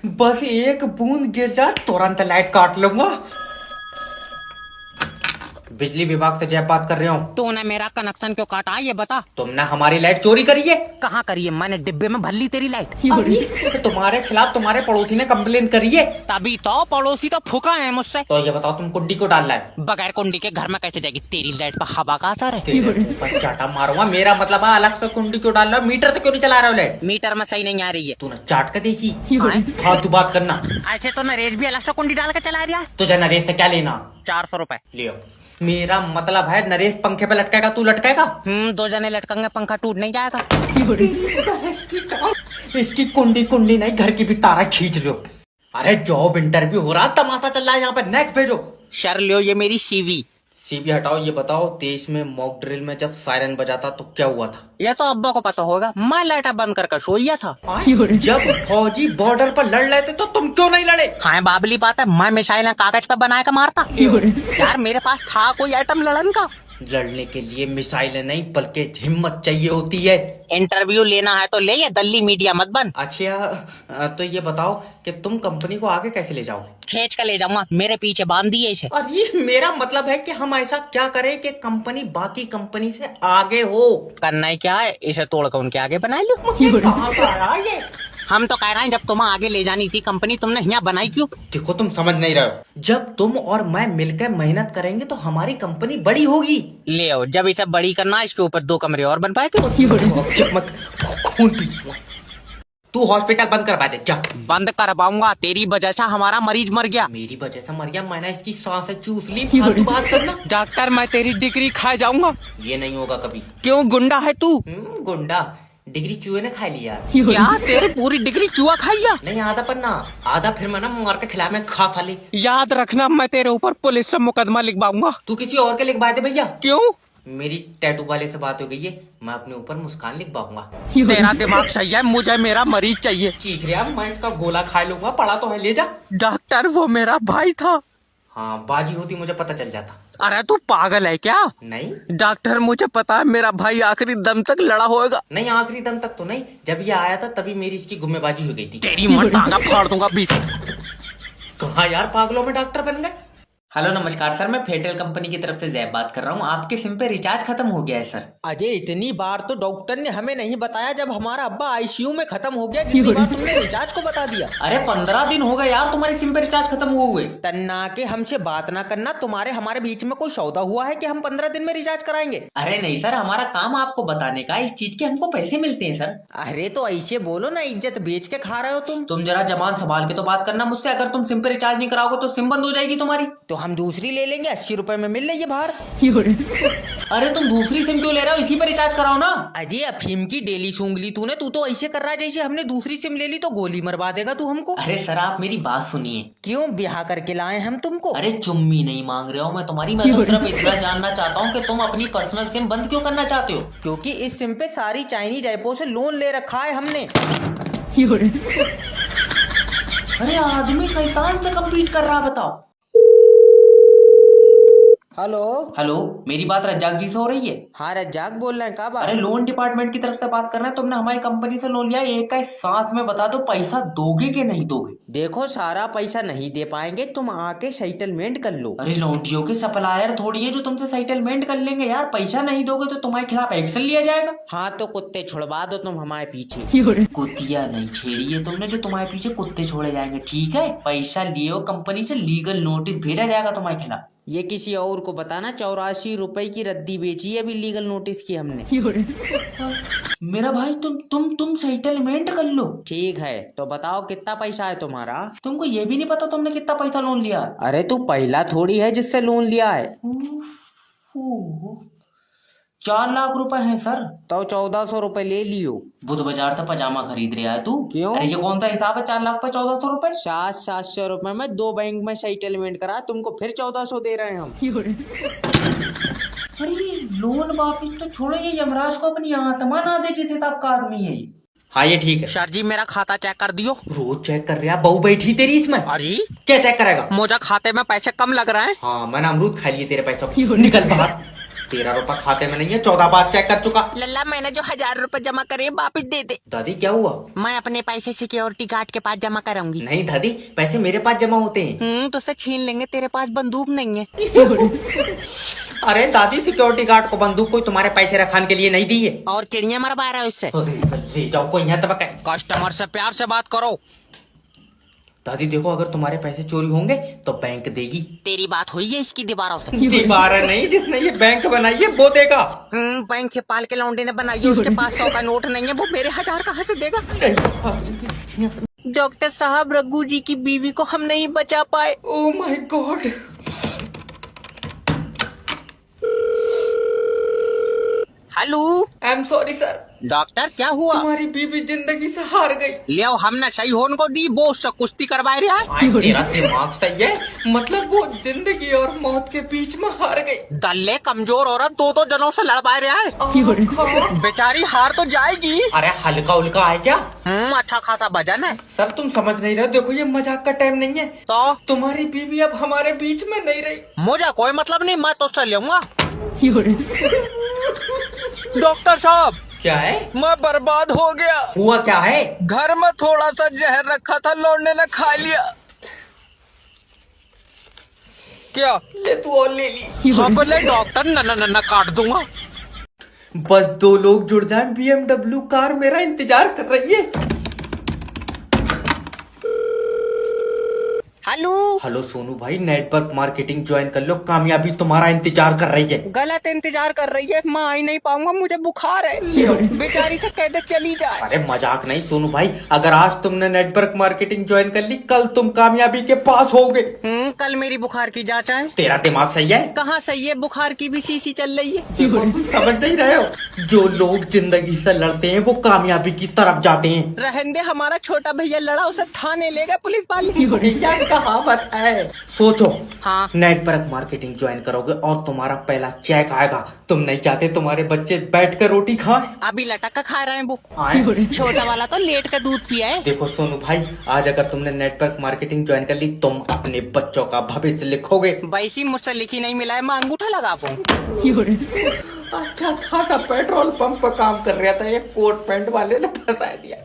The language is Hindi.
बस एक बूंद गिर जा तुरंत लाइट काट लूंगा। बिजली विभाग से जय बात कर रहे हो। तूने मेरा कनेक्शन क्यों काटा ये बता। तुमने हमारी लाइट चोरी करी है। कहाँ करी है? मैंने डिब्बे में भर ली तेरी लाइट। अरे, तुम्हारे खिलाफ तुम्हारे पड़ोसी ने कंप्लेन करी है। तभी तो पड़ोसी तो फूका है मुझसे। तो ये बताओ तुम कुंडी को डालना है? बगैर कुंडी के घर में कैसे जाएगी? तेरी लाइट पर हवा का असर है। तेरे ऊपर चाटा मारूंगा। मेरा मतलब है अलग से कुंडी क्यों डाल रहा हो? मीटर से क्यों नहीं चला रहे हो लाइट? मीटर में सही नहीं आ रही है। तूने चाट कर देखी? हाँ? फालतू बात करना। ऐसे तो नरेश भी अलग से कुंडी डाल के चला रहा है। तुझे नरेश से क्या लेना? 400 रुपए लियो। मेरा मतलब है नरेश पंखे पे लटकेगा, तू लटकेगा? 2 जने लटकेंगे, पंखा टूट नहीं जाएगा। इसकी कुंडी कुंडी नहीं, घर की भी तारा खींच लो। अरे जॉब इंटरव्यू हो रहा, तमाशा चल रहा है यहाँ पे। नेक्स्ट भेजो। शर लियो ये मेरी सीवी। सीबी हटाओ। ये बताओ देश में मॉक ड्रिल में जब सायरन बजाता तो क्या हुआ था? ये तो अब्बा को पता होगा। मैं लाइटा बंद करके सोया था। जब फौजी बॉर्डर पर लड़ रहे थे तो तुम क्यों नहीं लड़े? हाँ बाबली बात है, मैं मिसाइल कागज पे बना के मारता। यार मेरे पास था कोई आइटम लड़न का। लड़ने के लिए मिसाइल नहीं बल्कि हिम्मत चाहिए होती है। इंटरव्यू लेना है तो ले, ये दल्ली मीडिया मत बन। अच्छा तो ये बताओ कि तुम कंपनी को आगे कैसे ले जाओगे? खींच कर ले जाऊंगा, मेरे पीछे बांध दिए इसे। अरे मेरा मतलब है कि हम ऐसा क्या करें कि कंपनी बाकी कंपनी से आगे हो। करना ही क्या है, इसे तोड़कर उनके आगे बना लो। कहाँ का आया ये? हम तो कह रहे हैं जब तुम्हें आगे ले जानी थी कंपनी, तुमने यहाँ बनाई क्यों? देखो तुम समझ नहीं रहे हो। जब तुम और मैं मिलकर मेहनत करेंगे तो हमारी कंपनी बड़ी होगी। ले आओ, जब इसे बड़ी करना इसके ऊपर 2 कमरे और बन पाए थे। खून पी जाऊंगा। तू हॉस्पिटल बंद करवा दे जा। बंद करवाऊंगा, तेरी वजह से हमारा मरीज मर गया। मेरी वजह से मर गया? मैंने इसकी सांसें चूस ली। फालतू बात करना। डॉक्टर मैं तेरी डिग्री खा जाऊंगा। ये नहीं होगा कभी। क्यों, गुंडा है तू? गुंडा? डिग्री चूहे ने खा लिया। क्या तेरी पूरी डिग्री चूहा खाइया? नहीं आधा पन्ना, आधा फिर मैं ना मार के खिला में खा साले। याद रखना मैं तेरे ऊपर पुलिस से मुकदमा लिखवाऊंगा। तू किसी और के लिखवा दे भैया। क्यों? मेरी टैटू वाले से बात हो गई है, मैं अपने ऊपर मुस्कान लिखवाऊंगा। तेरा दिमाग सही है, मुझे मेरा मरीज चाहिए। चीख रहा, मैं इसका गोला खा लूंगा। पड़ा तो है, ले जा। डॉक्टर वो मेरा भाई था। हाँ बाजी होती मुझे पता चल जाता। अरे तू पागल है क्या? नहीं डॉक्टर मुझे पता है मेरा भाई आखिरी दम तक लड़ा होएगा। नहीं, आखिरी दम तक तो नहीं। जब ये आया था तभी मेरी इसकी गुम्मेबाजी हो गई थी। तेरी मैं टांगा फाड़ दूंगा 20। कहा यार पागलों में डॉक्टर बन गए। हेलो नमस्कार सर, मैं फेटल कंपनी की तरफ से जैब बात कर रहा हूँ। आपके सिम पे रिचार्ज खत्म हो गया है सर। अजय इतनी बार तो डॉक्टर ने हमें नहीं बताया, जब हमारा अब्बा आईसीयू में खत्म हो गया जितनी बार तुमने रिचार्ज को बता दिया। अरे 15 दिन हो गए यार तुम्हारी सिम पे रिचार्ज खत्म हुए। तन्ना के हमसे बात ना करना। तुम्हारे हमारे बीच में कोई सौदा हुआ है कि हम 15 दिन में रिचार्ज कराएंगे? अरे नहीं सर, हमारा काम आपको बताने का, इस चीज के हमको पैसे मिलते हैं सर। अरे तो ऐसे बोलो ना, इज्जत बेच के खा रहे हो तुम जरा जबान संभाल के तो बात करना मुझसे। अगर तुम सिम पे रिचार्ज नहीं कराओगे तो सिम बंद हो जाएगी तुम्हारी। तो हम दूसरी ले लेंगे, 80 रुपए में मिल रही है बाहर। अरे तुम दूसरी सिम क्यों ले रहे हो? इसी पे रिचार्ज कराओ ना। अजय अफीम की डेली सूंघ ली तूने। तू तो ऐसे कर रहा है जैसे हमने दूसरी सिम ले ली तो गोली मरवा देगा तू हमको। अरे सर आप मेरी बात सुनिए। क्यों ब्याह करके लाए हम तुमको? अरे चुम्मी नहीं मांग रहे हो मैं तुम्हारी, मैं तो सिर्फ इतना जानना चाहता हूँ कि तुम अपनी पर्सनल सिम बंद क्यों करना चाहते हो? क्योंकि इस सिम पे सारी चाइनीज ऐपों से लोन ले रखा है हमने। अरे आदमी शैतान से कम्पीट कर रहा, बताओ। हेलो हेलो, मेरी बात रज्जाक जी से हो रही है? हाँ रज्जाक बोल रहे हैं, कब? अरे लोन डिपार्टमेंट की तरफ से बात कर रहे हैं। तुमने हमारी कंपनी से लोन लिया, एक का सांस में बता दो पैसा दोगे कि नहीं दोगे? देखो सारा पैसा नहीं दे पाएंगे, तुम आके सेटलमेंट कर लो। अरे लोन्टियों के सप्लायर थोड़ी है जो तुमसे सेटलमेंट कर लेंगे यार। पैसा नहीं दोगे तो तुम्हारे खिलाफ एक्शन लिया जाएगा। हाँ तो कुत्ते छुड़वा दो तुम हमारे पीछे। कुतिया नहीं छेड़ी है तुमने जो तुम्हारे पीछे कुत्ते छोड़े जाएंगे, ठीक है? पैसा लिए हो कंपनी से, लीगल नोटिस भेजा जाएगा तुम्हारे खिलाफ। ये किसी और को बताना, 84 रुपए की रद्दी बेची है अभी लीगल नोटिस की हमने। मेरा भाई तुम सेटलमेंट कर लो। ठीक है तो बताओ कितना पैसा है तुम्हारा? तुमको ये भी नहीं पता तुमने कितना पैसा लोन लिया? अरे तू पहला थोड़ी है जिससे लोन लिया है। 4 लाख रुपए हैं सर। तो 1400 रुपए ले लियो। बुध बाजार से पजामा खरीद रहा है तू? क्यों? अरे ये कौन सा हिसाब है 4 लाख पे 1400 रुपए? 700 रुपए में 2 बैंक में सेटलमेंट करा, तुमको फिर 1400 दे रहे हैं हम। अरे लोन वापिस तो छोड़ो, ये यमराज को अपनी आत्मा ना दे जिस हिसाब का आदमी है। हाँ ये ठीक है सर जी मेरा खाता चेक कर दियो। रोज चेक कर रहा, बहू बैठी तेरी इसमें। अरे क्या चेक करेगा? मुझे खाते में पैसे कम लग रहे हैं। हाँ मैंने अमरूद खा लिए तेरे पैसों। निकल बाहर। 13 रुपए खाते में नहीं है, 14 बार चेक कर चुका। लल्ला मैंने जो 1000 रुपए जमा करे वापिस दे दे। दादी क्या हुआ? मैं अपने पैसे सिक्योरिटी गार्ड के पास जमा कराऊंगी। नहीं दादी, पैसे मेरे पास जमा होते हैं। तो उससे छीन लेंगे, तेरे पास बंदूक नहीं है। अरे दादी, सिक्योरिटी गार्ड को बंदूक कोई तुम्हारे पैसे रखाने के लिए नहीं दी है। और चिड़िया मरवा रहा है उससे। ले जाओ कोई यहाँ तक। कस्टमर से प्यार से बात करो। दादी देखो, अगर तुम्हारे पैसे चोरी होंगे तो बैंक देगी। तेरी बात हुई है इसकी दीवारों से? दीवार नहीं, जिसने ये बैंक बनाई है वो देगा। बैंक से पाल के लौंडे ने बनाई है, उसके पास 100 का नोट नहीं है, वो मेरे 1000 कहाँ से देगा? डॉक्टर साहब, रघु जी की बीवी को हम नहीं बचा पाए। Oh my God. Hello. I am sorry sir. Doctor क्या हुआ? तुम्हारी बीवी जिंदगी से हार गई। ले हमने सही होने को दी, वो उससे कुश्ती करवाए रहा है। तेरा दिमाग सही है, मतलब वो जिंदगी और मौत के बीच में हार गई। दल्ले कमजोर औरत 2 जनों से लड़वाए रहा है, बेचारी हार तो जाएगी। अरे हल्का उल्का है क्या? अच्छा खासा वजन है। सर तुम समझ नहीं रहे हो, देखो ये मजाक का टाइम नहीं है। तो तुम्हारी बीवी अब हमारे बीच में नहीं रही। मुझे कोई मतलब नहीं, मैं तो उससे लूंगा। डॉक्टर साहब, क्या है? मैं बर्बाद हो गया। हुआ क्या है? घर में थोड़ा सा जहर रखा था, लौंडे ने खा लिया। क्या? ले तू और ले ली। हाँ बोले डॉक्टर, न काट दूंगा। बस 2 लोग जुड़ जाएं, BMW कार मेरा इंतजार कर रही है। हेलो सोनू भाई, नेटवर्क मार्केटिंग ज्वाइन कर लो, कामयाबी तुम्हारा इंतजार कर रही है। गलत इंतजार कर रही है, मैं आ नहीं पाऊंगा, मुझे बुखार है। बेचारी से कह दे चली जाए। अरे मजाक नहीं सोनू भाई, अगर आज तुमने नेटवर्क मार्केटिंग ज्वाइन कर ली, कल तुम कामयाबी के पास होगे। कल मेरी बुखार की जांच है। तेरा दिमाग सही है? कहाँ सही है, बुखार की भी सीसी चल रही है। समझ नहीं रहे हो? जो लोग जिंदगी से लड़ते हैं वो कामयाबी की तरफ जाते हैं। रहने, हमारा छोटा भैया लड़ा, उसे थाने ले गए पुलिस वाले। कहावत है। सोचो, हाँ, नेटवर्क मार्केटिंग ज्वाइन करोगे और तुम्हारा पहला चेक आएगा। तुम नहीं चाहते तुम्हारे बच्चे बैठ कर रोटी खाएं? अभी लटक कर खा रहे हैं वो। छोटा वाला तो लेट का दूध पिया है। देखो सोनू भाई, आज अगर तुमने नेटवर्क मार्केटिंग ज्वाइन कर ली, तुम अपने बच्चों का भविष्य लिखोगे। वैसी मुझसे लिखी नहीं मिला है, मैं अंगूठा लगा पाऊँ। अच्छा खासा पेट्रोल पंप पर काम कर रहा था, ये कोट पैंट वाले ने फंसा दिया।